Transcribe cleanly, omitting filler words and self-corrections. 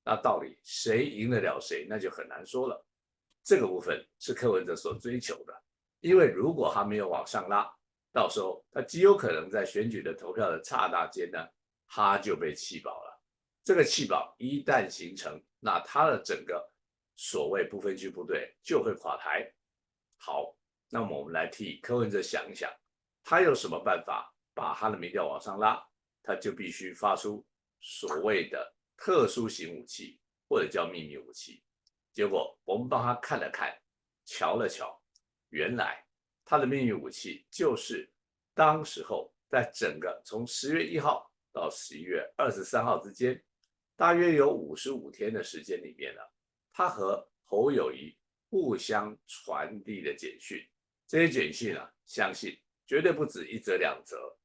那到底谁赢得了谁，那就很难说了。这个部分是柯文哲所追求的，因为如果他没有往上拉，到时候他极有可能在选举的投票的刹那间呢，他就被弃保了。这个弃保一旦形成，那他的整个所谓不分区部队就会垮台。好，那么我们来替柯文哲想一想，他有什么办法把他的民调往上拉？他就必须发出所谓的特殊型武器，或者叫秘密武器。结果我们帮他看了看，瞧了瞧，原来他的秘密武器就是当时候在整个从10月1号到11月23号之间，大约有55天的时间里面呢，他和侯友谊互相传递的简讯，这些简讯啊，相信绝对不止一则两则，